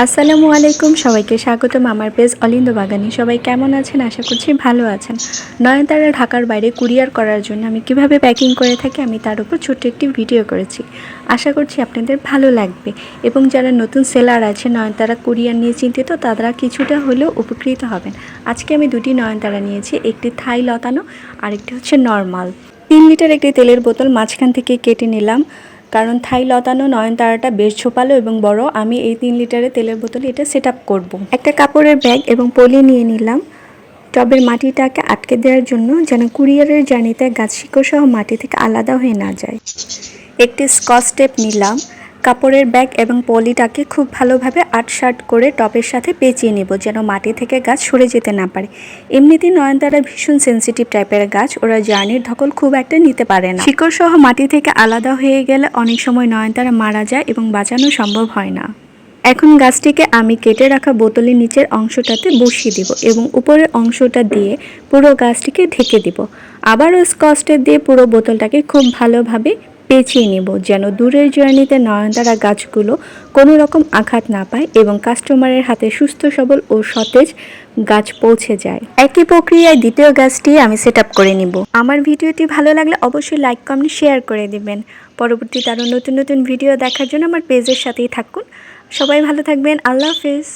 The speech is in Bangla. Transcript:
আসসালামু আলাইকুম, সবাইকে স্বাগতম আমার পেজ অলিন্দ বাগানি। সবাই কেমন আছেন? আশা করছি ভালো আছেন। নয়নতারা ঢাকার বাইরে কুরিয়ার করার জন্য আমি কিভাবে প্যাকিং করে থাকি আমি তার উপর ছোট্ট একটি ভিডিও করেছি। আশা করছি আপনাদের ভালো লাগবে এবং যারা নতুন সেলার আছে নয়নতারা কুরিয়ার নিয়ে চিন্তিত তারা কিছুটা হলেও উপকৃত হবেন। আজকে আমি দুটি নয়নতারা নিয়েছি, একটি থাই লতানো আর একটি হচ্ছে নর্মাল। 3 লিটার একটি তেলের বোতল মাঝখান থেকে কেটে নিলাম, কারণ থাই লতানো নয়নতারাটা বেশ ঝোপালো এবং বড়। আমি এই 3 লিটারের তেলের বোতলে এটা সেট আপ করবো। একটা কাপড়ের ব্যাগ এবং পলি নিয়ে নিলাম টবের মাটিটাকে আটকে দেওয়ার জন্য, যেন কুরিয়ারের জার্নিতে গাছ শিকড় সহ মাটি থেকে আলাদা হয়ে না যায়। একটি স্কচ টেপ নিলাম, কাপড়ের ব্যাগ এবং পলিটাকে খুব ভালোভাবে আটসাট করে টবের সাথে পেঁচিয়ে নেব, যেন মাটি থেকে গাছ সরে যেতে না পারে। এমনিতেই নয়নতারা ভীষণ সেন্সিটিভ টাইপের গাছ, ওরা জার্নির ধকল খুব একটা নিতে পারে না। শিকড় সহ মাটি থেকে আলাদা হয়ে গেলে অনেক সময় নয়নতারা মারা যায় এবং বাঁচানো সম্ভব হয় না। এখন গাছটিকে আমি কেটে রাখা বোতলের নিচের অংশটাতে বসিয়ে দিব এবং উপরের অংশটা দিয়ে পুরো গাছটিকে ঢেকে দিব। আবারও স্কচ টেপ দিয়ে পুরো বোতলটাকে খুব ভালোভাবে পেঁচিয়ে নেব, যেন দূরের জার্নিতে নয়নতারা গাছগুলো কোনো রকম আঘাত না পায় এবং কাস্টমারের হাতে সুস্থ সবল ও সতেজ গাছ পৌঁছে যায়। একই প্রক্রিয়ায় দ্বিতীয় গাছটি আমি সেট আপ করে নিব। আমার ভিডিওটি ভালো লাগলে অবশ্যই লাইক কমেন্ট শেয়ার করে দিবেন। পরবর্তীতে আরও নতুন নতুন ভিডিও দেখার জন্য আমার পেজের সাথেই থাকুন। সবাই ভালো থাকবেন। আল্লাহ হাফেজ।